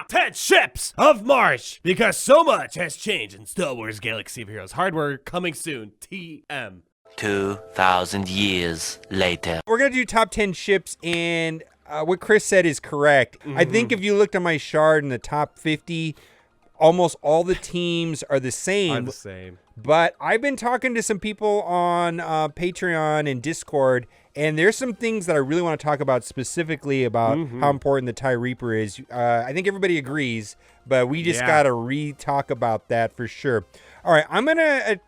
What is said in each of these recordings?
top 10 ships of March because so much has changed in Star Wars Galaxy of Heroes. Hardware coming soon. TM. 2,000 years later. We're going to do top 10 ships, and what Chris said is correct. I think if you looked at my shard in the top 50, almost all the teams are the same. But I've been talking to some people on Patreon and Discord, and there's some things that I really want to talk about specifically about how important the TIE Reaper is. I think everybody agrees, but we just got to re-talk about that for sure. All right, I'm going to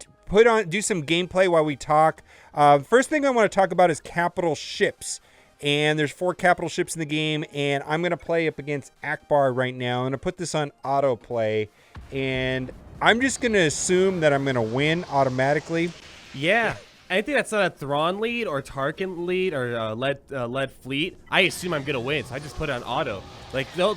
do some gameplay while we talk. First thing I want to talk about is capital ships. And there's 4 capital ships in the game, and I'm going to play up against Akbar right now. I'm going to put this on autoplay, and I'm just going to assume that I'm going to win automatically. Yeah. Anything that's not a Thrawn lead or Tarkin lead or lead fleet, I assume I'm going to win, so I just put it on auto. Like, the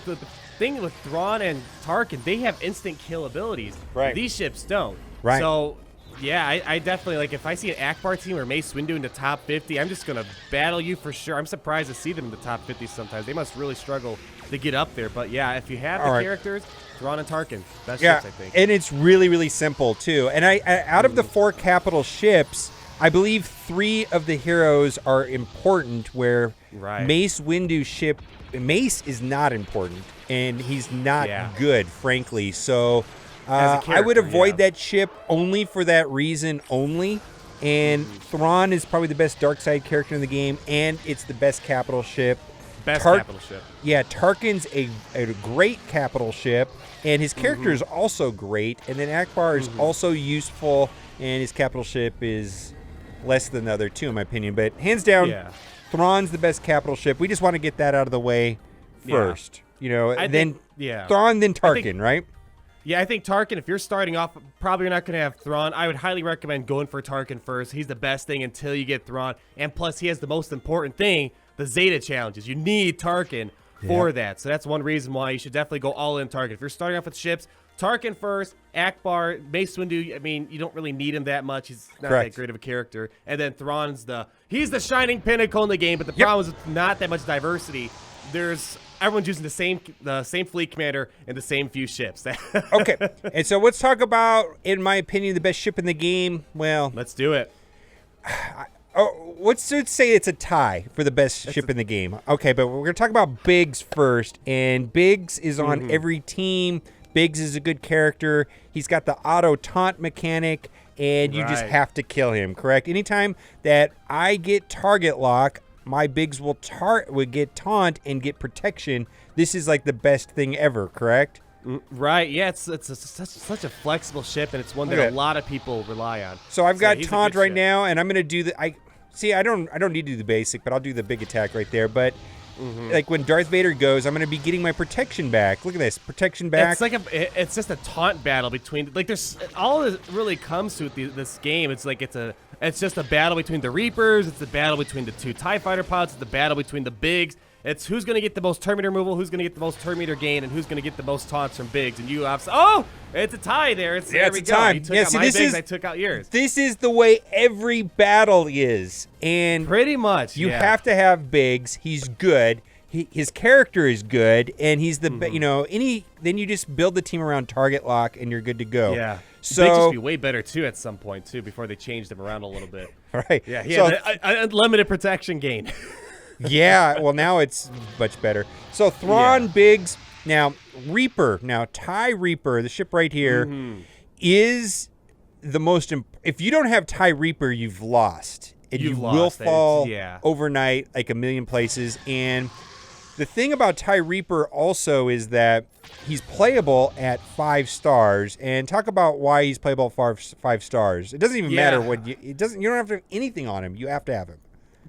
thing with Thrawn and Tarkin, they have instant kill abilities. Right. These ships don't. Right. So, yeah, I definitely, like, if I see an Akbar team or Mace Windu in the top 50, I'm just going to battle you for sure. I'm surprised to see them in the top 50 sometimes. They must really struggle to get up there. But, yeah, if you have the characters, Thrawn and Tarkin, best ships, I think. And it's really, really simple, too. And I out of the 4 capital ships, I believe 3 of the heroes are important, where Mace Windu's ship, Mace is not important, and he's not good, frankly. So I would avoid that ship only for that reason only. And Thrawn is probably the best dark side character in the game, and it's the best capital ship. Capital ship. Yeah, Tarkin's a great capital ship, and his character is also great. And then Akbar is also useful, and his capital ship is less than the other 2, in my opinion. But hands down, Thrawn's the best capital ship. We just want to get that out of the way first. You know, Thrawn, then Tarkin, right? Yeah, I think Tarkin, if you're starting off, probably you're not going to have Thrawn. I would highly recommend going for Tarkin first. He's the best thing until you get Thrawn. And plus, he has the most important thing, the Zeta challenges. You need Tarkin for that. So that's one reason why you should definitely go all in Tarkin. If you're starting off with ships, Tarkin first, Akbar, Mace Windu, I mean, you don't really need him that much. He's not that great of a character. And then Thrawn's he's the shining pinnacle in the game, but the problem is it's not that much diversity. Everyone's using the same fleet commander and the same few ships. Okay, and so let's talk about, in my opinion, the best ship in the game. Well, let's do it. Let's say it's a tie for the best ship in the game. Okay, but we're going to talk about Biggs first, and Biggs is on every team. Biggs is a good character. He's got the auto taunt mechanic, and you just have to kill him, correct? Anytime that I get target lock, my Biggs will get taunt and get protection. This is like the best thing ever, correct? Right, yeah, it's such a flexible ship, and it's one that a lot of people rely on. So I've got taunt right now, and I'm going to do I don't need to do the basic, but I'll do the big attack right there. But like when Darth Vader goes, I'm going to be getting my protection back. Look at this, protection back. It's just a taunt battle between, like, there's all it really comes to this game. It's like it's just a battle between the Reapers. It's a battle between the 2 TIE fighter pods. It's the battle between the Biggs. It's who's going to get the most turn meter removal, who's going to get the most turn meter gain, and who's going to get the most taunts from Biggs. And you have, it's a tie there. There we go. Time. You took out my Biggs, I took out yours. This is the way every battle is. And pretty much, you have to have Biggs. He's good. His character is good, and he's the then you just build the team around target lock, and you're good to go. Yeah. So Biggs used to be way better too at some point too before they changed him around a little bit. Right. Yeah. He had unlimited protection gain. Yeah, well, now it's much better. So Thrawn, Biggs, now Reaper, TIE Reaper, the ship right here, is the most. If you don't have TIE Reaper, you've lost. And you will fall overnight like a million places. And the thing about TIE Reaper also is that he's playable at 5 stars. And talk about why he's playable at 5 stars. It doesn't even matter what you don't have to have anything on him. You have to have him.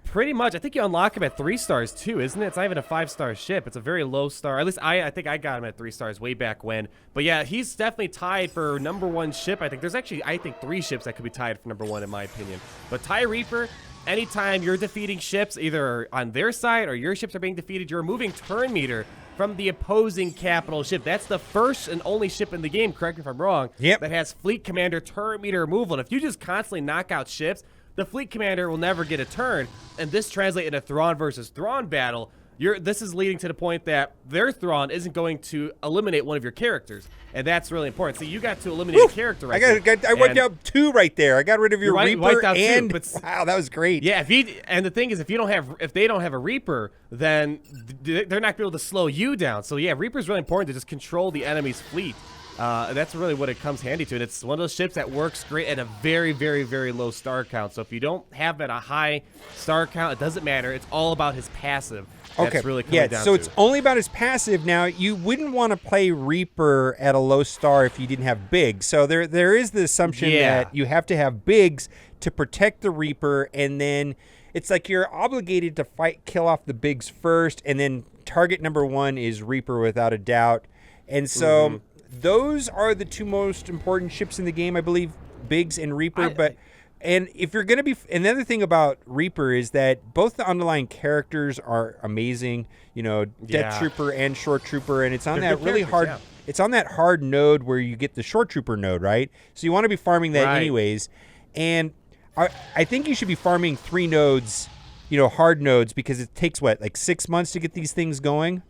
Pretty much. I think you unlock him at 3 stars too, isn't it? It's not even a 5-star ship. It's a very low star. At least I think I got him at 3 stars way back when. But yeah, he's definitely tied for #1 ship. I think there's actually 3 ships that could be tied for #1 in my opinion. But TIE Reaper, anytime you're defeating ships, either on their side or your ships are being defeated, you're removing turn meter from the opposing capital ship. That's the first and only ship in the game, correct me if I'm wrong, that has fleet commander turn meter removal. And if you just constantly knock out ships, the fleet commander will never get a turn, and this translates in a Thrawn versus Thrawn battle. this is leading to the point that their Thrawn isn't going to eliminate one of your characters, and that's really important. So you got to eliminate a character right there. I wiped out 2 right there. I got rid of your Reaper wiped out and 2, but, wow, that was great. Yeah, and the thing is, if they don't have a Reaper, then they're not going to be able to slow you down. So yeah, Reaper's really important to just control the enemy's fleet. That's really what it comes handy to, and it's one of those ships that works great at a very, very, very low star count. So if you don't have at a high star count, it doesn't matter. It's all about his passive. That's really coming down so to. It's only about his passive. Now, you wouldn't want to play Reaper at a low star if you didn't have Biggs. So there is the assumption that you have to have Biggs to protect the Reaper, and then it's like you're obligated to kill off the Biggs first, and then target number 1 is Reaper without a doubt. And so those are the 2 most important ships in the game, I believe, Biggs and Reaper. And if you're going to be... Another thing about Reaper is that both the underlying characters are amazing. You know, Death Trooper and Short Trooper. And it's on that really hard... Yeah. It's on that hard node where you get the Short Trooper node, right? So you want to be farming that anyways. And I think you should be farming 3 nodes, hard nodes, because it takes, like 6 months to get these things going?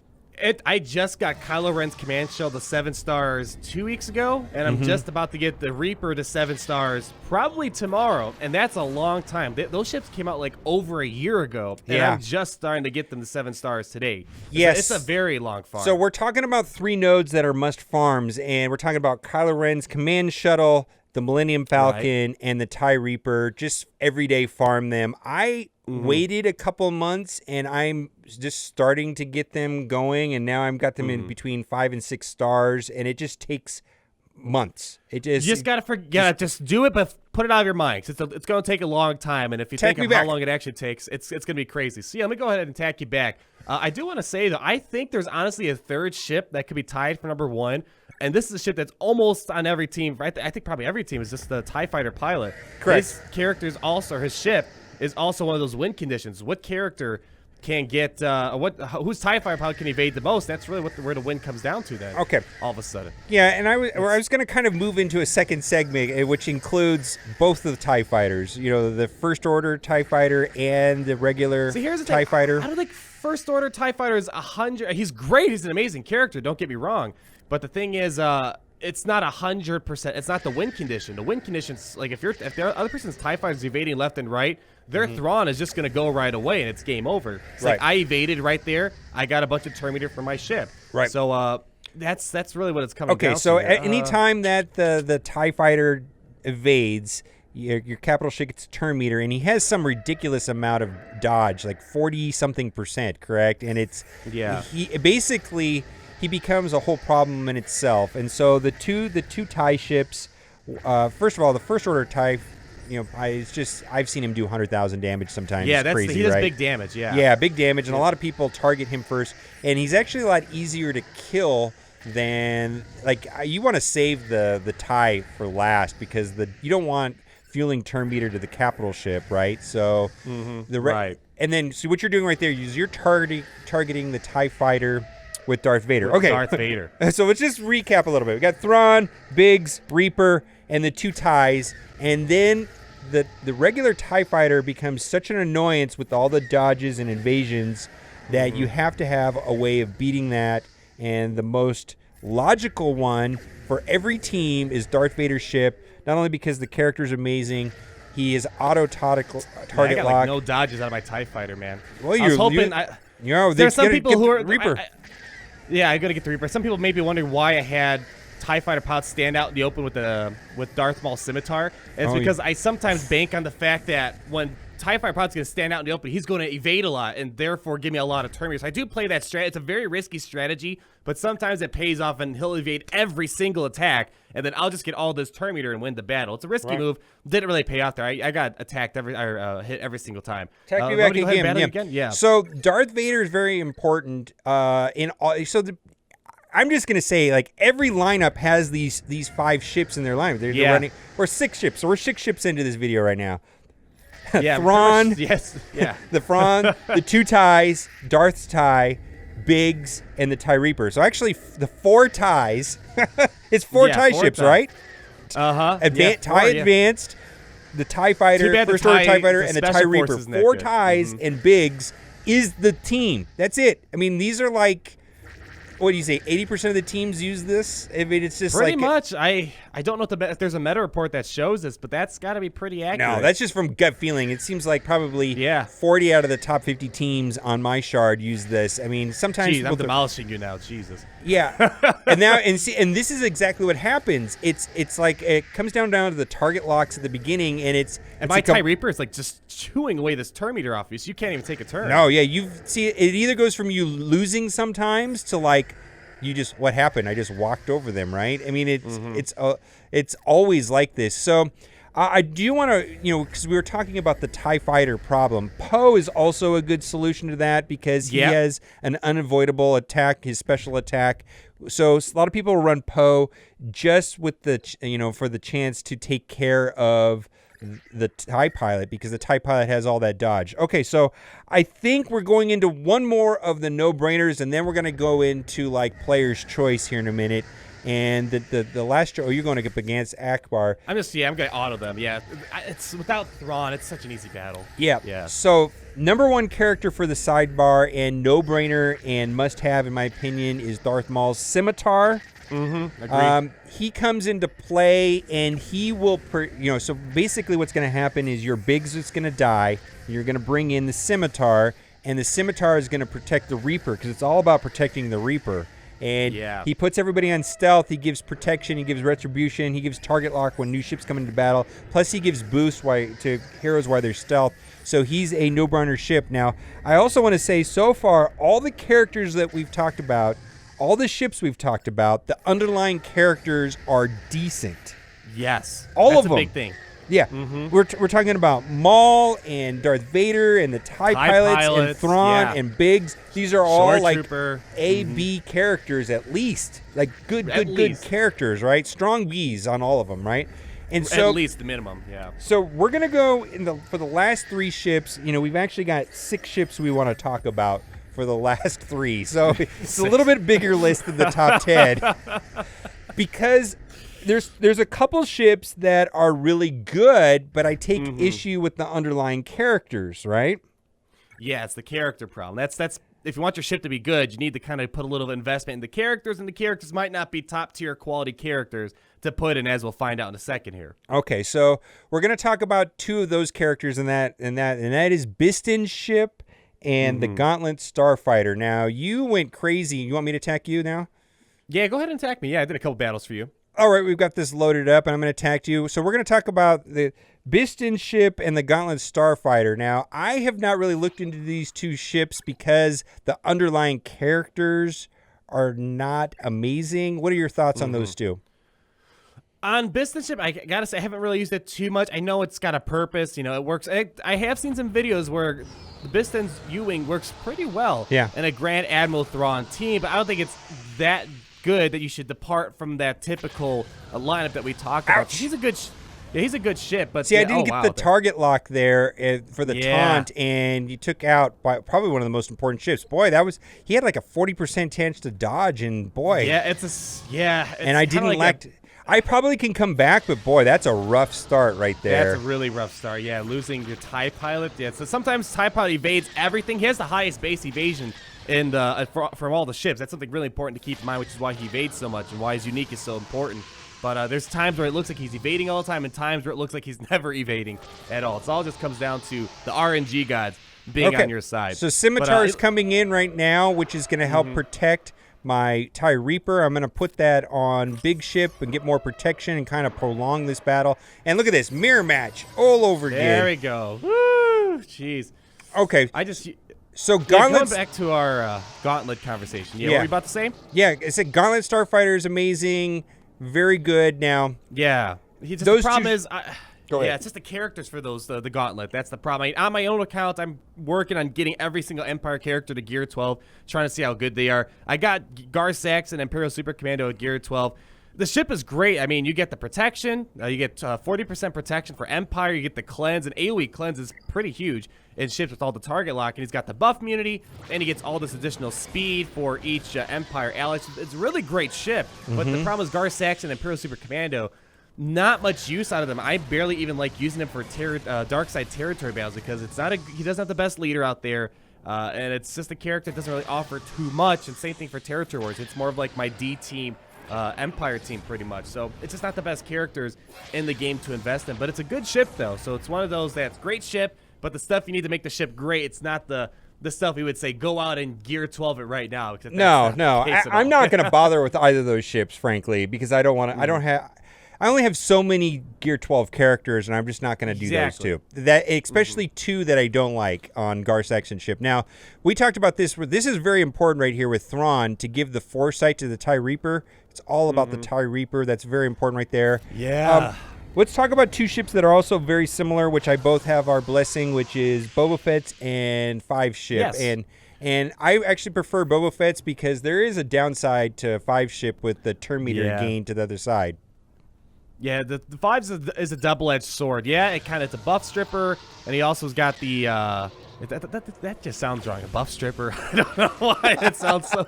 I just got Kylo Ren's command shell to 7 stars 2 weeks ago, and I'm just about to get the Reaper to 7 stars probably tomorrow, and that's a long time. Those ships came out like over a year ago, and I'm just starting to get them to 7 stars today. Yes. It's a very long farm. So we're talking about 3 nodes that are must farms, and we're talking about Kylo Ren's command shuttle, the Millennium Falcon, and the TIE Reaper. Just everyday farm them. I waited a couple months, and I'm just starting to get them going, and now I've got them in between 5 and 6 stars, and it just takes months. You just gotta forget, just do it, but put it out of your mind. It's going to take a long time, and if you think of how long it actually takes, it's going to be crazy. So yeah, let me go ahead and tack you back. I do want to say, though, I think there's honestly a 3rd ship that could be tied for number 1. And this is a ship that's almost on every team, right? I think probably every team is just the TIE Fighter pilot. Correct. His character is also, his ship is also one of those win conditions. What character can get, whose TIE Fighter pilot can evade the most? That's really where the win comes down to then. Okay. All of a sudden. Yeah, and I was going to kind of move into a second segment, which includes both of the TIE Fighters. The First Order TIE Fighter and the regular TIE Fighter. I don't think First Order TIE Fighter is 100. He's great. He's an amazing character. Don't get me wrong. But the thing is, it's not 100%. It's not the win condition. The win condition's like if the other person's TIE Fighter is evading left and right, their Thrawn is just going to go right away, and it's game over. It's like I evaded right there. I got a bunch of Terminator from my ship. Right. So that's really what it's coming down to. Okay, so anytime that the TIE Fighter evades, your capital ship gets a turn meter, and he has some ridiculous amount of dodge, like 40-something%, correct? And it's he becomes a whole problem in itself. And so the two TIE ships, first of all, the First Order TIE, I've seen him do 100,000 damage sometimes. Yeah, it's crazy, he does right? big damage. Yeah. Yeah, big damage, and a lot of people target him first. And he's actually a lot easier to kill than you want to save the TIE for last, because you don't want fueling turn meter to the capital ship, right? So right. And then so what you're doing right there is you're targeting the TIE Fighter with Darth Vader. Okay. Darth Vader. So let's just recap a little bit. We got Thrawn, Biggs, Reaper, and the 2 TIEs, and then the regular TIE Fighter becomes such an annoyance with all the dodges and invasions that you have to have a way of beating that. And the most logical one for every team is Darth Vader's ship, not only because the character's amazing, he is target I got lock. No dodges out of my TIE Fighter, man. Well, I was hoping. There's some people who are Reaper. I got to get the Reaper. Some people may be wondering why I had TIE Fighter pilots stand out in the open with Darth Maul's Scimitar. It's because I sometimes bank on the fact that when TIE Fighter pilot's going to stand out in the open, he's going to evade a lot and therefore give me a lot of turn meters. I do play that strat. It's a very risky strategy, but sometimes it pays off, and he'll evade every single attack, and then I'll just get all this turn meter and win the battle. It's a risky move. Didn't really pay off there. I got attacked hit every single time. Attack me back again. Yeah. So Darth Vader is very important I'm just gonna say, every lineup has these 5 ships in their lineup. They're running, or 6 ships. So we're 6 ships into this video right now. Yeah, Thrawn, yes, yeah. the Thrawn, the 2 TIEs, Darth's TIE, Biggs, and the TIE Reaper. So actually, the 4 TIEs, it's 4 TIE ships, right? TIE Advanced, the TIE Fighter, First Order TIE Fighter, and the TIE Reaper. 4 TIEs and Biggs is the team. That's it. I mean, these are like, what do you say? 80% of the teams use this. I mean, it's just pretty like much. I don't know if there's a meta report that shows this, but that's got to be pretty accurate. No, that's just from gut feeling. It seems like probably 40 out of the top 50 teams on my shard use this. I mean, sometimes I'm demolishing you now, Jesus. Yeah, and this is exactly what happens. It's like it comes down to the target locks at the beginning, and my TIE Reaper is like just chewing away this turn meter off you, so you can't even take a turn. No, yeah, it either goes from you losing sometimes to like you just what happened? I just walked over them, right? I mean, it's always like this. So I do want to, because we were talking about the TIE Fighter problem. Poe is also a good solution to that because he has an unavoidable attack, his special attack. So a lot of people run Poe just with the, for the chance to take care of the TIE Pilot because the TIE Pilot has all that dodge. Okay, so I think we're going into one more of the no-brainers, and then we're going to go into like player's choice here in a minute. And the last you're going to get against Akbar. I'm going to auto them. Yeah, it's without Thrawn. It's such an easy battle. Yeah. So number one character for the sidebar and no-brainer and must-have in my opinion is Darth Maul's Scimitar. Agreed. He comes into play and he will, so basically what's going to happen is your Biggs is going to die. You're going to bring in the Scimitar, and the Scimitar is going to protect the Reaper because it's all about protecting the Reaper. And he puts everybody on stealth. He gives protection. He gives retribution. He gives target lock when new ships come into battle. Plus, he gives boost to heroes while they're stealth. So he's a no-brainer ship. Now, I also want to say, so far, all the characters that we've talked about, all the ships we've talked about, the underlying characters are decent. Yes. All of them. That's a big thing. Yeah. We're talking about Maul and Darth Vader and the TIE pilots and Thrawn and Biggs. These are all like Trooper. A-B characters at least. Like good characters, right? Strong Bs on all of them, right? And so at least the minimum, yeah. So we're going to go for the last three ships. We've actually got 6 ships we want to talk about for the last 3. So it's a little bit bigger list than the top 10. Because there's a couple ships that are really good, but I take issue with the underlying characters, right? Yeah, it's the character problem. That's if you want your ship to be good, you need to kind of put a little investment in the characters, and the characters might not be top tier quality characters to put in, as we'll find out in a second here. Okay, so we're gonna talk about 2 of those characters, and that is Biston's ship and the Gauntlet Starfighter. Now you went crazy. You want me to attack you now? Yeah, go ahead and attack me. Yeah, I did a couple battles for you. All right, we've got this loaded up, and I'm going to attack you. So we're going to talk about the Biston ship and the Gauntlet Starfighter. Now, I have not really looked into these 2 ships because the underlying characters are not amazing. What are your thoughts on those 2? On Biston ship, I got to say, I haven't really used it too much. I know it's got a purpose. It works. I have seen some videos where the Biston's U-Wing works pretty well in a Grand Admiral Thrawn team, but I don't think it's that good that you should depart from that typical lineup that we talked about. He's a good ship, but see, I didn't get the target lock there for the taunt, and you took out probably one of the most important ships. Boy, he had like a 40% chance to dodge, and boy, and I didn't I probably can come back, but boy, that's a rough start right there. That's a really rough start. Yeah, losing your TIE Pilot. Yeah, so sometimes TIE Pilot evades everything. He has the highest base evasion from all the ships. That's something really important to keep in mind, which is why he evades so much and why his unique is so important. But there's times where it looks like he's evading all the time and times where it looks like he's never evading at all. It all just comes down to the RNG gods being on your side. So Scimitar is coming in right now, which is going to help protect my TIE Reaper. I'm going to put that on big ship and get more protection and kind of prolong this battle. And look at this, mirror match all over again. There we go. Woo! Jeez. Okay. So Gauntlet. Going back to our Gauntlet conversation. Yeah, what were you about to say? Yeah, I said Gauntlet Starfighter is amazing, very good. Now, the problem is, it's just the characters for those the Gauntlet. That's the problem. On my own account, I'm working on getting every single Empire character to Gear 12, trying to see how good they are. I got Gar Saxon Imperial Super Commando at Gear 12. The ship is great. I mean, you get the protection. You get 40% protection for Empire. You get the cleanse, and AoE cleanse is pretty huge in ships with all the target lock. And he's got the buff immunity, and he gets all this additional speed for each Empire ally. It's a really great ship. But the problem is Gar Saxon Imperial Super Commando, not much use out of them. I barely even like using them for dark side territory battles because he doesn't have the best leader out there. And it's just a character that doesn't really offer too much. And same thing for Territory Wars. It's more of like my D team, Empire team pretty much. So it's just not the best characters in the game to invest in. But it's a good ship though. So it's one of those that's great ship, but the stuff you need to make the ship great, it's not the stuff we would say go out and gear 12 it right now. No. I'm not going to bother with either of those ships, frankly, because I don't want to. I only have so many Gear 12 characters, and I'm just not going to do those two. That especially two that I don't like on Gar Saxon ship. Now, we talked about this. This is very important right here with Thrawn to give the foresight to the TIE Reaper. It's all about the TIE Reaper. That's very important right there. Yeah. Let's talk about two ships that are also very similar, which I both have our blessing, which is Boba Fett's and Five's ship. Yes. And I actually prefer Boba Fett's because there is a downside to Five's ship with the turn meter gain to the other side. Yeah, the Fives is a double-edged sword. Yeah, it's a buff stripper, and he also's got the that just sounds wrong. A buff stripper. I don't know why it sounds so.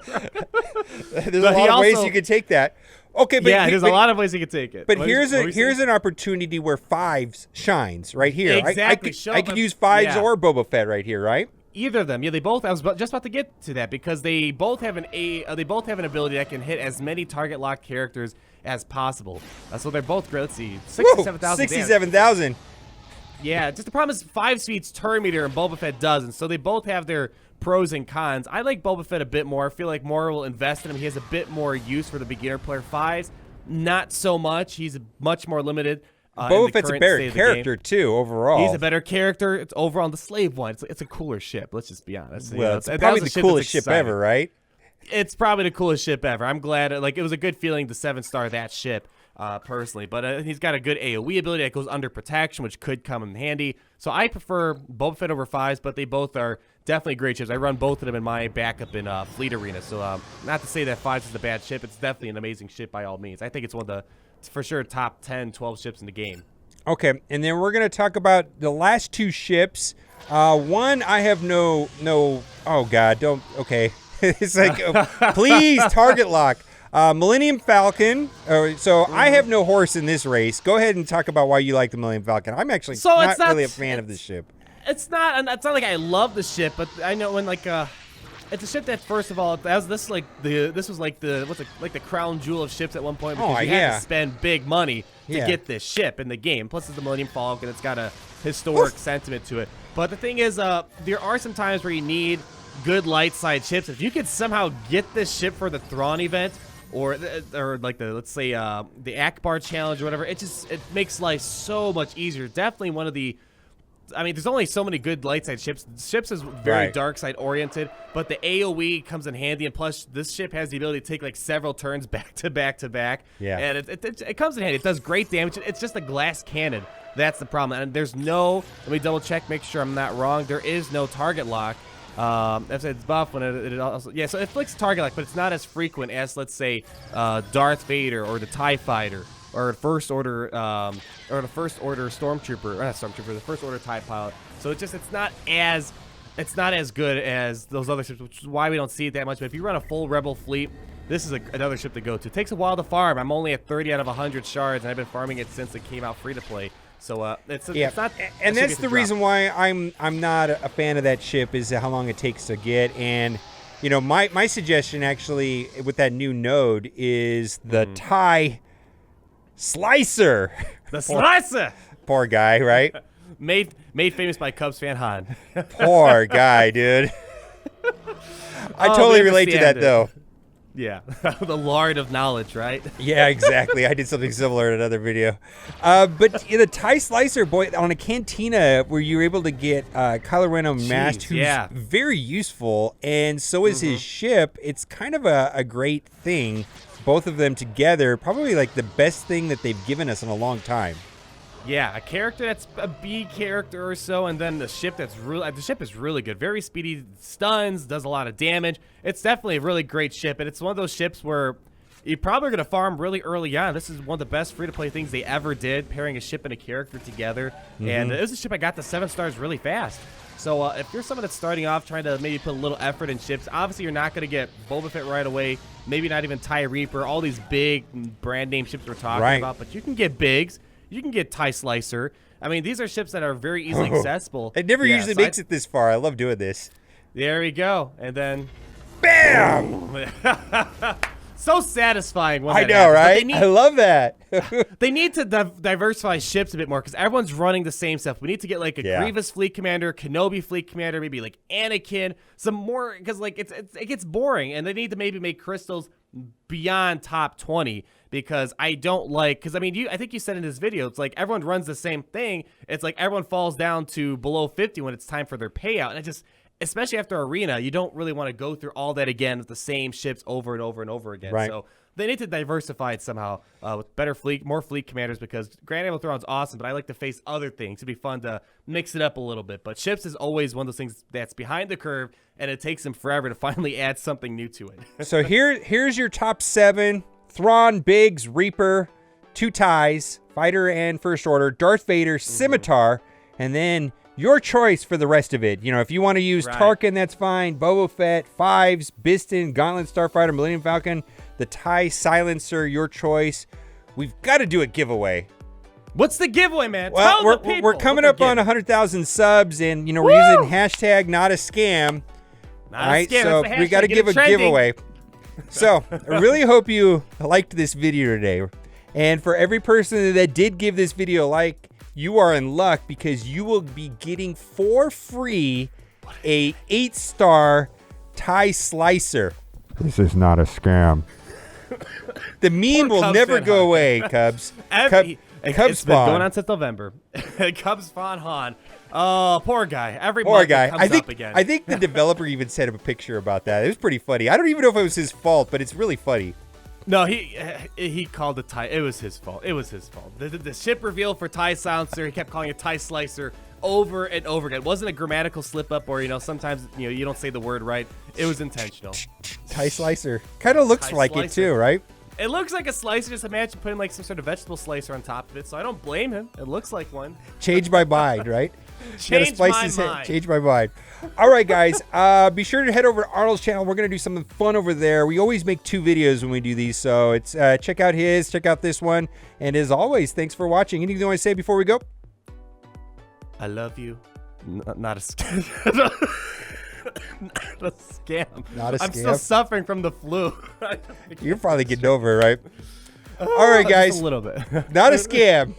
There's a lot of ways you could take that. Okay, but there's a lot of ways you could take it. But here's an opportunity where Fives shines right here. Exactly. I could use Fives or Boba Fett right here, right? Either of them. Yeah, they both. I was just about to get to that because they both have an ability that can hit as many target locked characters as possible. So they're both great. Let's see, 67,000. 67,000. Yeah, just the problem is 5 speeds turn meter and Boba Fett doesn't. So they both have their pros and cons. I like Boba Fett a bit more. I feel like more will invest in him. He has a bit more use for the beginner player. 5's not so much. He's much more limited. Boba Fett's a better character too overall. He's a better character. It's overall on the slave one. It's a cooler ship. Let's just be honest. Well, it's probably the coolest ship ever, right? It's probably the coolest ship ever. I'm glad. Like, it was a good feeling to 7-star that ship, personally. But he's got a good AoE ability that goes under protection, which could come in handy. So I prefer Boba Fett over 5s, but they both are definitely great ships. I run both of them in my backup in Fleet Arena. So not to say that 5s is a bad ship. It's definitely an amazing ship by all means. I think it's one of the, for sure, top 10, 12 ships in the game. Okay, and then we're going to talk about the last two ships. One, I have no, oh God, don't, okay. It's like, please, target lock. Millennium Falcon. I have no horse in this race. Go ahead and talk about why you like the Millennium Falcon. I'm actually not really a fan of this ship. It's not like I love the ship, but I know when it's a ship that, first of all, this was like the crown jewel of ships at one point because you had to spend big money to get this ship in the game. Plus, it's the Millennium Falcon. It's got a historic sentiment to it. But the thing is, there are some times where you need good light side ships. If you could somehow get this ship for the Thrawn event, or like let's say the Akbar challenge or whatever, it makes life so much easier. Definitely one of the. I mean, there's only so many good light side ships. Ships is very dark side oriented, but the AoE comes in handy, and plus this ship has the ability to take like several turns back to back to back. Yeah, and it comes in handy. It does great damage. It's just a glass cannon. That's the problem. And there's no. Let me double check, make sure I'm not wrong. There is no target lock. If it's buff when it also, so it flicks target lock, but it's not as frequent as, let's say, Darth Vader or the TIE Fighter or the First Order Stormtrooper, or not Stormtrooper, the First Order TIE Pilot. So it's not as good as those other ships, which is why we don't see it that much. But if you run a full Rebel fleet, this is another ship to go to. It takes a while to farm. I'm only at 30 out of 100 shards, and I've been farming it since it came out free to play. So it's not, and that's the reason why I'm not a fan of that ship, is how long it takes to get. And my suggestion actually with that new node is the TIE Slicer. The Slicer. Poor guy, right? made famous by Cubs fan Han. Poor guy, dude. I totally relate to that though. Yeah, the Lord of Knowledge, right? Yeah, exactly. I did something similar in another video. But the TIE Slicer, boy, on a cantina where you were able to get Kylo Ren unmasked, who's very useful, and so is his ship. It's kind of a great thing, both of them together. Probably like the best thing that they've given us in a long time. Yeah, a character that's a B character or so, and then the ship is really good. Very speedy, stuns, does a lot of damage. It's definitely a really great ship, and it's one of those ships where you're probably going to farm really early on. This is one of the best free-to-play things they ever did, pairing a ship and a character together. And it was a ship I got to 7 stars really fast. So if you're someone that's starting off trying to maybe put a little effort in ships, obviously you're not going to get Boba Fett right away, maybe not even TIE Reaper, all these big brand name ships we're talking about, but you can get Biggs. You can get TIE Slicer. I mean, these are ships that are very easily accessible. It never usually makes it this far. I love doing this. There we go. And then... Bam! So satisfying when I that know, happens. right? I love that. They need to diversify ships a bit more because everyone's running the same stuff. We need to get like a Grievous fleet commander, Kenobi fleet commander, maybe like Anakin, some more because like it gets boring, and they need to maybe make crystals beyond top 20 because I don't like because I mean I think you said in this video it's like everyone runs the same thing. It's like everyone falls down to below 50 when it's time for their payout, and it just. Especially after Arena, you don't really want to go through all that again with the same ships over and over and over again. Right. So they need to diversify it somehow with better more fleet commanders because Grand Admiral Thrawn's awesome, but I like to face other things. It'd be fun to mix it up a little bit. But ships is always one of those things that's behind the curve, and it takes them forever to finally add something new to it. So here's your top 7. Thrawn, Biggs, Reaper, 2 ties, Fighter and First Order, Darth Vader, Scimitar, and then... your choice for the rest of it. You know, if you want to use Tarkin, that's fine. Boba Fett, 5s, Biston, Gauntlet, Starfighter, Millennium Falcon, the TIE Silencer, your choice. We've got to do a giveaway. What's the giveaway, man? Well, we're coming up on 100,000 subs, and, you know, we're using hashtag not a scam. Not a scam. So we got to give a giveaway. So I really hope you liked this video today. And for every person that did give this video a like, you are in luck because you will be getting for free a 8-star TIE Slicer. This is not a scam. The meme will never go away, Cubs. Cubs it's been going on since November. Cubs spawn Han. Oh, poor guy. Every month it comes up again. I think the developer even sent him a picture about that. It was pretty funny. I don't even know if it was his fault, but it's really funny. No, he called the TIE. It was his fault. It was his fault. The ship reveal for TIE Silencer, he kept calling it TIE Slicer over and over again. It wasn't a grammatical slip up or, you know, sometimes, you know, you don't say the word right. It was intentional. TIE Slicer. Kind of looks like it too, right? It looks like a slicer. Just imagine putting like some sort of vegetable slicer on top of it. So I don't blame him. It looks like one. Change my mind, right? Change my mind. Change my mind. All right, guys. Be sure to head over to Ahnalds' channel. We're going to do something fun over there. We always make 2 videos when we do these. So it's check out his, check out this one. And as always, thanks for watching. Anything you want to say before we go? I love you. Not a scam. Not a scam. Not a scam. I'm still suffering from the flu. You're probably getting over it, right? All right, guys. Just a little bit. Not a scam.